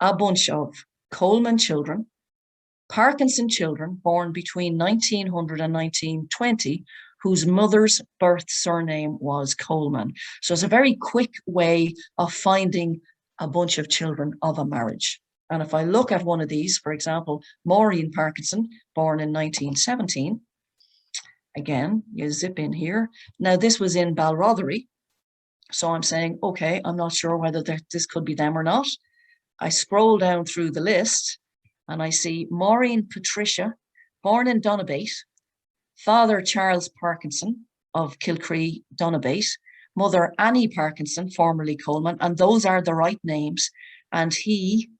a bunch of Coleman children, Parkinson children born between 1900 and 1920, whose mother's birth surname was Coleman. So it's a very quick way of finding a bunch of children of a marriage. And if I look at one of these, for example, Maureen Parkinson, born in 1917, again, you zip in here. Now, this was in Balrothery. So I'm saying, okay, I'm not sure whether this could be them or not. I scroll down through the list and I see Maureen Patricia, born in Donabate, father Charles Parkinson of Kilcree, Donabate, mother Annie Parkinson, formerly Coleman, and those are the right names. And he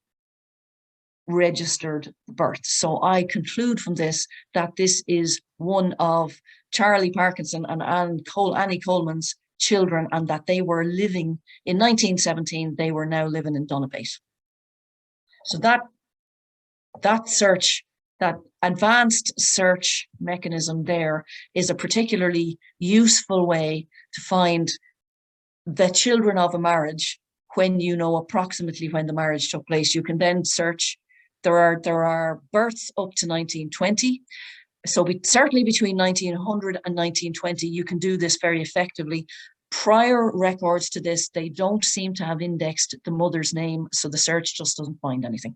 registered birth. So I conclude from this that this is one of Charlie Parkinson and Annie Coleman's children, and that they were living in 1917. They were now living in Donabate. So that search, that advanced search mechanism there is a particularly useful way to find the children of a marriage when you know approximately when the marriage took place. You can then search. There are births up to 1920. So certainly between 1900 and 1920, you can do this very effectively. Prior records to this, they don't seem to have indexed the mother's name, so the search just doesn't find anything.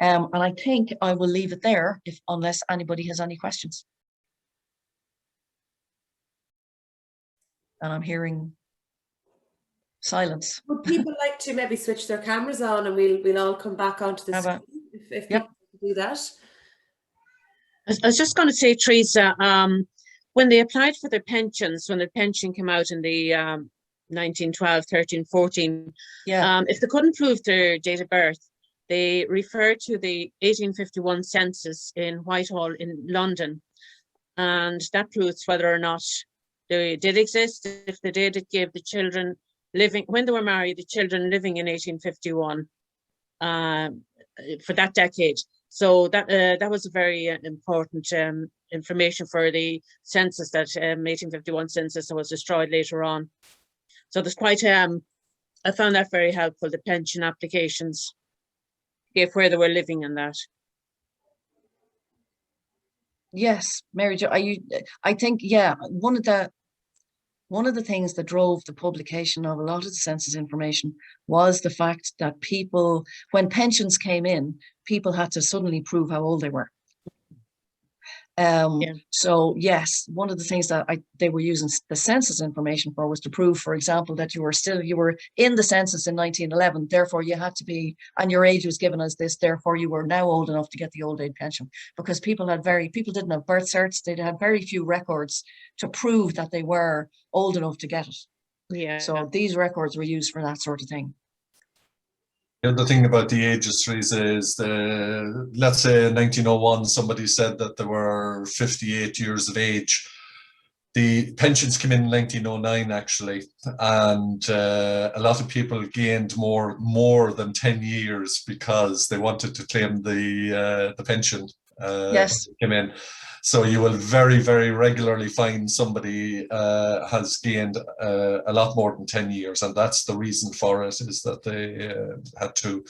And I think I will leave it there unless anybody has any questions. And I'm hearing silence. Would people like to maybe switch their cameras on and we'll all come back onto the screen if people do that? I was just going to say, Teresa, when they applied for their pensions, when their pension came out in the 1912, 13, 14, if they couldn't prove their date of birth, they referred to the 1851 census in Whitehall in London, and that proves whether or not they did exist. If they did, it gave the children living, when they were married, the children living in 1851 for that decade. So that was a very important information for the census, that 1851 census that was destroyed later on. So there's quite, I found that very helpful, the pension applications gave where they were living in that. Yes, Mary Jo, I think, yeah, one of the things that drove the publication of a lot of the census information was the fact that people, when pensions came in, people had to suddenly prove how old they were. So yes, one of the things that they were using the census information for was to prove, for example, that you were in the census in 1911, therefore you had to be, and your age was given as this, therefore you were now old enough to get the old age pension, because people didn't have birth certs, they had very few records to prove that they were old enough to get it. Yeah. So these records were used for that sort of thing. The other thing about the ages, Teresa, is let's say in 1901, somebody said that they were 58 years of age. The pensions came in 1909, actually, and a lot of people gained more than 10 years because they wanted to claim the pension. Yes. Came in. So you will very, very regularly find somebody has gained a lot more than 10 years. And that's the reason for it, is that they had to,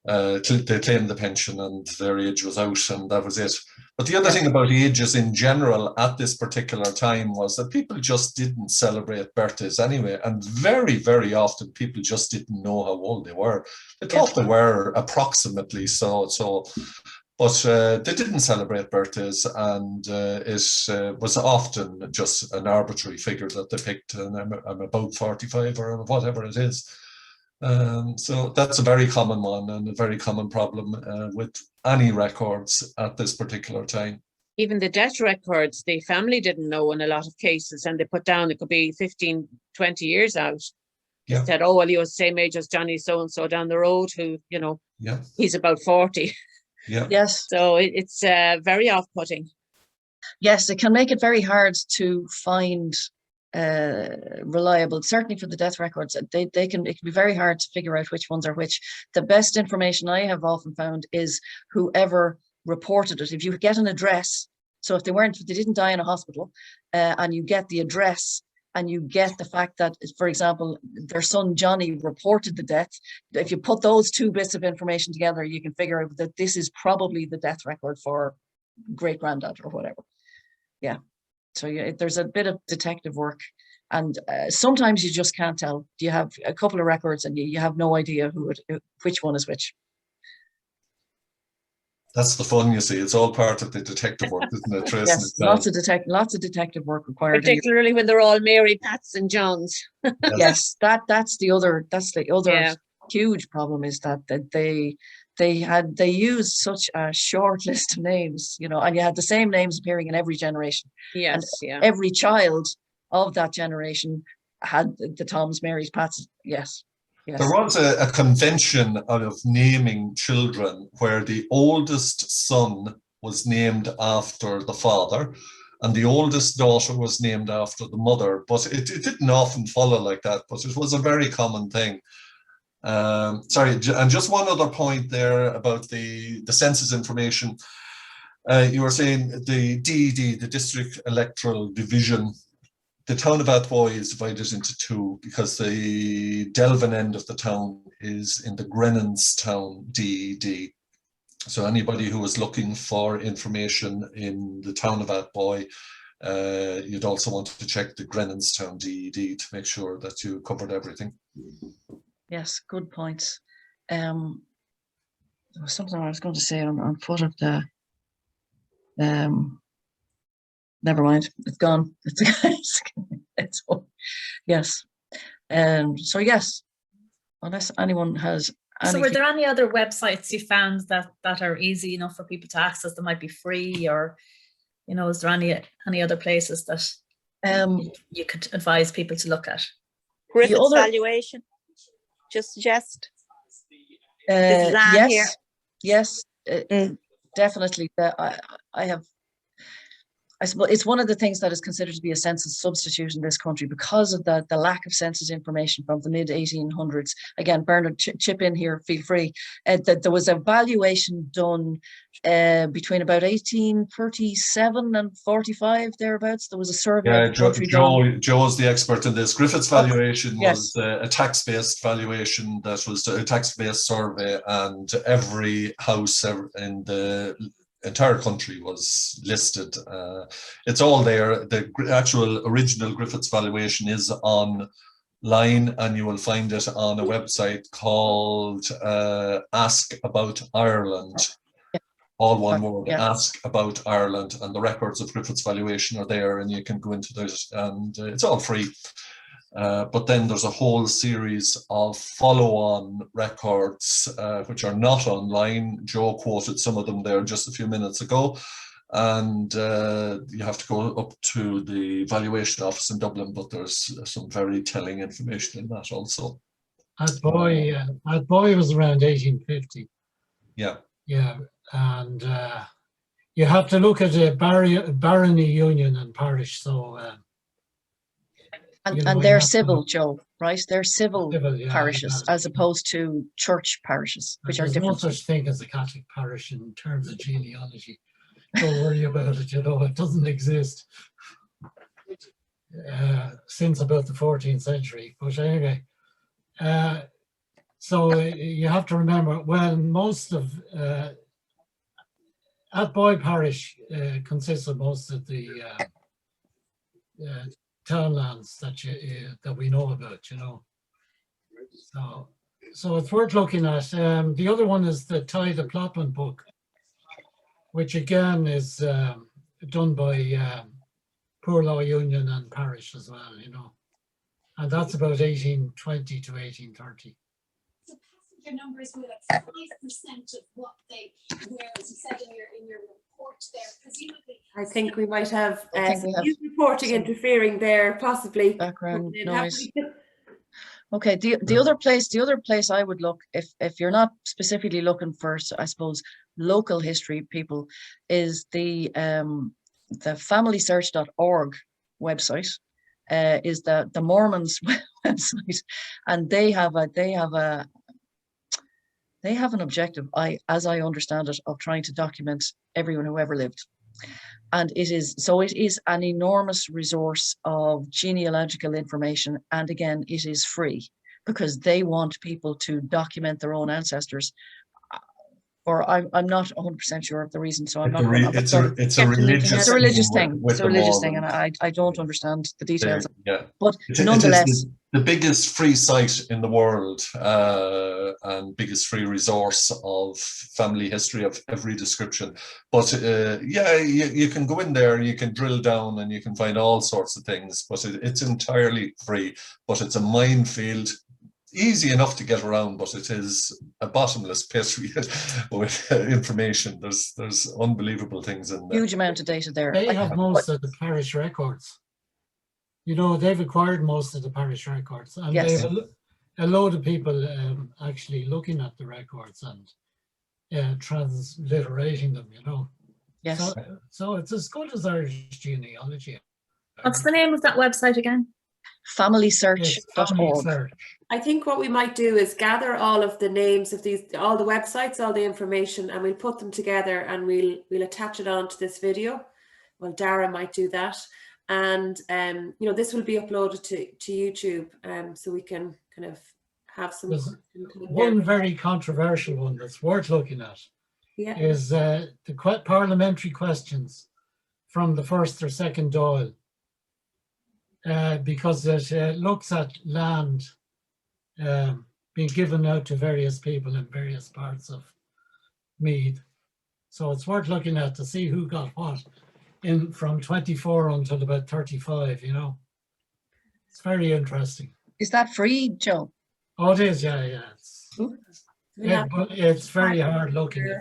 they claimed the pension and their age was out, and that was it. But the other thing about ages in general at this particular time was that people just didn't celebrate birthdays anyway. And very, very often people just didn't know how old they were. They thought they were approximately so. But they didn't celebrate birthdays, and it was often just an arbitrary figure that they picked, and I'm about 45 or whatever it is. So that's a very common one and a very common problem with any records at this particular time. Even the death records, the family didn't know in a lot of cases, and they put down it could be 15, 20 years out. They said, oh, well, he was the same age as Johnny so-and-so down the road who, he's about 40. Yeah. Yes. So it's very off-putting. Yes, it can make it very hard to find reliable, certainly for the death records. It can be very hard to figure out which ones are which. The best information I have often found is whoever reported it. If you get an address, so if they didn't die in a hospital, and you get the address, and you get the fact that, for example, their son Johnny reported the death, if you put those two bits of information together, you can figure out that this is probably the death record for great-granddad or whatever. Yeah. So there's a bit of detective work, and sometimes you just can't tell. You have a couple of records and you have no idea which one is which. That's the fun, you see. It's all part of the detective work, isn't it, Trace? Yes, lots of detective work required. Particularly when they're all Mary, Pats, and Johns. Yes, that's the other huge problem, is that they used such a short list of names, and you had the same names appearing in every generation. Yes, and every child of that generation had the Toms, Marys, Pats. Yes. Yes. There was a convention of naming children where the oldest son was named after the father and the oldest daughter was named after the mother, but it didn't often follow like that, but it was a very common thing. Sorry, and just one other point there about the census information. You were saying the DED, the District Electoral Division. The town of Athboy is divided into two because the Delvin end of the town is in the Grenanstown DED. So anybody who was looking for information in the town of Athboy, you'd also want to check the Grenanstown DED to make sure that you covered everything. Yes, good points. There was something I was going to say on foot of the never mind, it's gone. It's yes. So yes, unless anyone has So were there any other websites you found that are easy enough for people to access that might be free, or is there any other places that you could advise people to look at? Griffith's valuation, just suggest. Yes, yes, definitely. I suppose it's one of the things that is considered to be a census substitute in this country because of the lack of census information from the mid-1800s. Again, Bernard, chip in here, feel free. That there was a valuation done between about 1837 and 45, thereabouts. There was a survey of the country done. Joe's the expert in this. Griffith's valuation was a tax-based valuation, that was a tax-based survey, and every house in the entire country was listed. It's all there. The actual original Griffith's valuation is online, and you will find it on a website called Ask About Ireland. all one word, ask about Ireland, and the records of Griffith's valuation are there, and you can go into those, and it's all free. But then there's a whole series of follow-on records which are not online. Joe quoted some of them there just a few minutes ago. And you have to go up to the valuation office in Dublin, but there's some very telling information in that also. Athboy was around 1850. Yeah. Yeah, and you have to look at the barony, union and parish. So, and they're civil, Joe, right? They're civil parishes as opposed to church parishes, which are different. There's no such thing as a Catholic parish in terms of genealogy. Don't worry about it, it doesn't exist since about the 14th century. But anyway, so you have to remember, well, most of Athboy Parish consists of most of the townlands that we know about, So it's worth looking at. The other one is the Tithe Plotman book, which again is done by Poor Law Union and Parish as well, and that's about 1820 to 1830. So passenger numbers were like 5% of what they were, as you said in your report there, presumably. I think we might have news reporting interfering there, possibly. Background noise. Okay, the other place I would look, if you're not specifically looking for, I suppose, local history people, is the familysearch.org website, is the Mormons website, and they have an objective, as I understand it, of trying to document everyone who ever lived. And it is an enormous resource of genealogical information. And again, it is free because they want people to document their own ancestors. Or I'm not 100% sure of the reason. So I'm not. It's a religious thing. It's a religious thing, and I don't understand the details. But nonetheless, it is the biggest free site in the world and biggest free resource of family history of every description. But you can go in there, you can drill down, and you can find all sorts of things. But it's entirely free. But it's a minefield. Easy enough to get around, but it is a bottomless pit with information. There's unbelievable things in there. Huge amount of data there. They have most of the parish records. They've acquired most of the parish records, and they have a load of people actually looking at the records and transliterating them. Yes. So it's as good as Irish genealogy. What's the name of that website again? Familysearch.org. I think what we might do is gather all of the names of all the websites, all the information, and we'll put them together and we'll attach it onto this video. Well, Dara might do that, and this will be uploaded to YouTube, so we can kind of have some. One very controversial one that's worth looking at is the parliamentary questions from the first or second Dáil. Because it looks at land being given out to various people in various parts of Meath. So it's worth looking at to see who got what from 24 until about 35, It's very interesting. Is that free, Joe? Oh, it is, yeah. But it's very hard looking.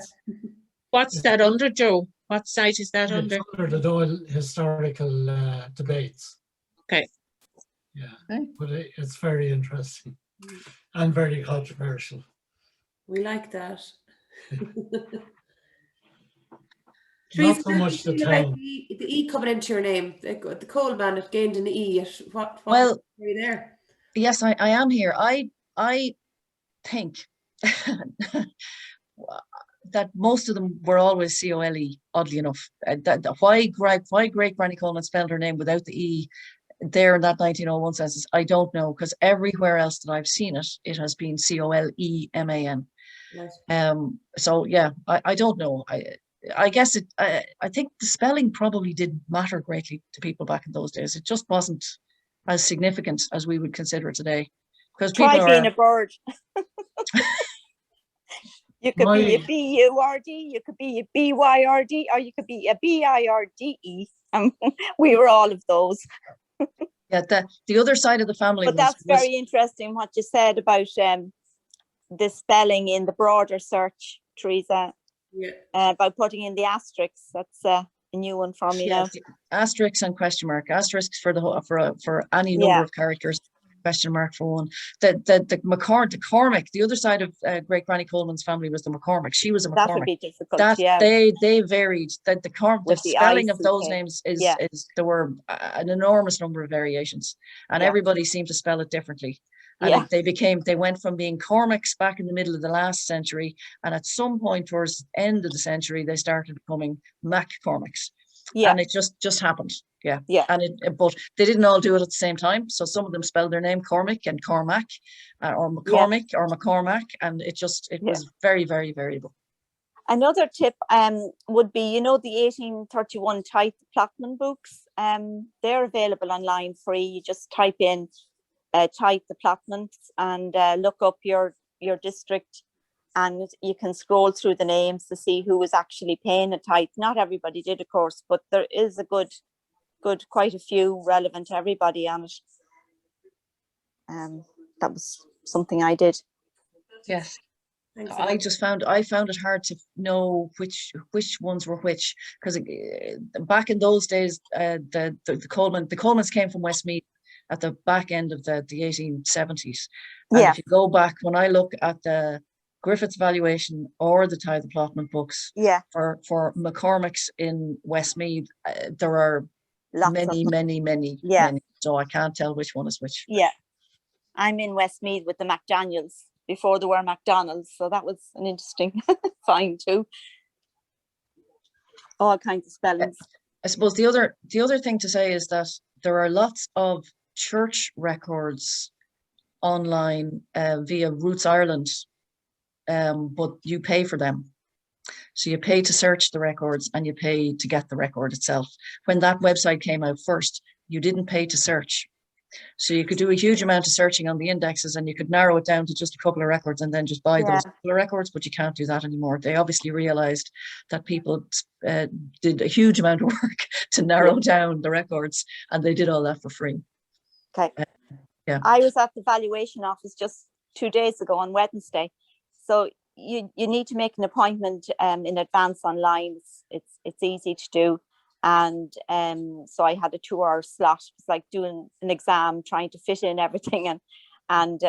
What's that under, Joe? What site is that under? It's under the Dáil historical debates. Okay. Yeah, but it's very interesting and very controversial. We like that. Not so much the town. The E coming into your name, the Coleman, it gained an E. What well, are you there? Yes, I am here. I think that most of them were always COLE, oddly enough. Why great Granny Coleman spelled her name without the E there in that 1901 census, I don't know, because everywhere else that I've seen it has been COLEMAN. Yes. So yeah, I don't know. I guess I think the spelling probably didn't matter greatly to people back in those days. It just wasn't as significant as we would consider it today. Because try being a bird. You could be a B-U-R-D, you could be a B-Y-R-D, or you could be a B-I-R-D-E. We were all of those. Yeah, the other side of the family but that's very interesting what you said about the spelling in the broader search, Teresa. Yeah. By putting in the asterisks. That's a new one for me now. Asterisks and question mark. Asterisks for any number of characters. Question mark for one. The Cormac, the other side of Great Granny Coleman's family was the McCormick. She was a McCormick. That would be difficult. They varied. The spelling of those names is there were an enormous number of variations, and everybody seemed to spell it differently. And they went from being Cormacs back in the middle of the last century, and at some point towards the end of the century, they started becoming MacCormics. Yeah. And it just happened. Yeah. Yeah. And but they didn't all do it at the same time. So some of them spelled their name Cormac and Cormac, or McCormick or McCormack, and it was very, very variable. Another tip would be, the 1831 Tithe Platinum books. They're available online free. You just type in Tithe the Platinums and look up your district, and you can scroll through the names to see who was actually paying a tithe. Not everybody did, of course, but there is a quite a few relevant to everybody on it. That was something I did. Yes. I found it hard to know which ones were which, because back in those days, the Colemans came from Westmeath at the back end of the 1870s. And if you go back, when I look at the Griffith's valuation or the Tithe of Platinum books for McCormick's in Westmeath, there are many. So I can't tell which one is which. Yeah. I'm in Westmeath with the McDaniels before there were McDonald's. So that was an interesting find too. All kinds of spellings. I suppose the other thing to say is that there are lots of church records online via Roots Ireland, but you pay for them. So you pay to search the records and you pay to get the record itself. When that website came out first, you didn't pay to search. So you could do a huge amount of searching on the indexes and you could narrow it down to just a couple of records and then just buy those couple of records, but you can't do that anymore. They obviously realized that people did a huge amount of work to narrow down the records, and they did all that for free. Okay. I was at the valuation office just 2 days ago on Wednesday. So you need to make an appointment in advance online. It's easy to do. And so I had a 2-hour slot. It's like doing an exam, trying to fit in everything and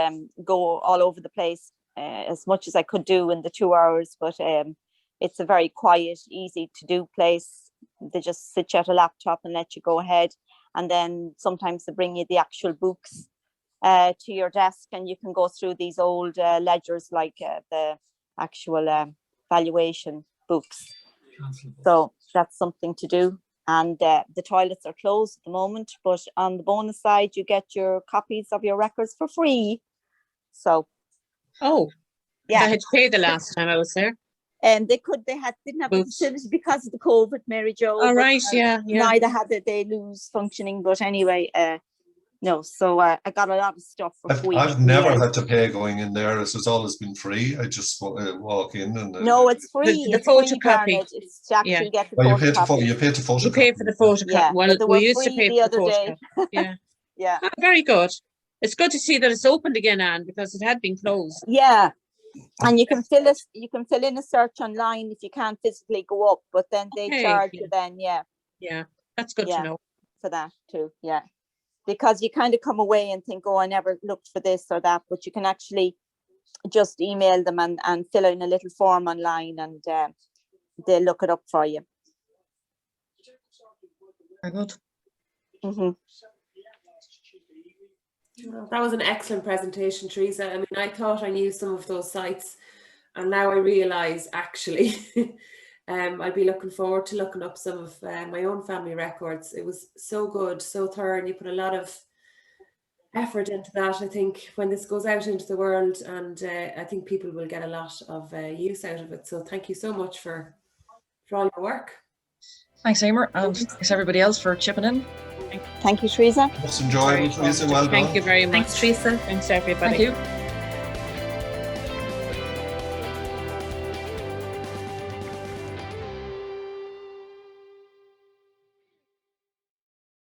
go all over the place as much as I could do in the 2 hours. But it's a very quiet, easy to do place. They just sit you at a laptop and let you go ahead. And then sometimes they bring you the actual books to your desk, and you can go through these old ledgers, like the actual valuation books. So that's something to do. And the toilets are closed at the moment, but on the bonus side, you get your copies of your records for free. So, I had to pay the last time I was there. And they didn't have the facility because of the COVID, Mary Jo. Oh, right, Neither had they lose functioning, but anyway, no. So I got a lot of stuff for free. I've never had to pay going in there. It's always been free. I just walk in and. No, it's free. The photocopy. It's to actually get the photocopy. You pay to photocopy. You pay for the photocopy. Yeah, well, we used to pay for the photocopy. Yeah. Yeah. Oh, very good. It's good to see that it's opened again, Anne, because it had been closed. Yeah. And you can fill in a search online if you can't physically go up, but then they charge you then, Yeah, that's good to know. For that too, because you kind of come away and think, oh, I never looked for this or that, but you can actually just email them and fill in a little form online, and they'll look it up for you. Very good. Mm-hmm. That was an excellent presentation, Teresa. I mean, I thought I knew some of those sites, and now I realise actually I'll be looking forward to looking up some of my own family records. It was so good, so thorough, and you put a lot of effort into that, I think, when this goes out into the world, and I think people will get a lot of use out of it. So thank you so much for all your work. Thanks, Emer, and thanks everybody else for chipping in. Thank you, Teresa. Just enjoy. Well done. Thank you very much. Thanks, Teresa. Thanks, everybody. Thank you.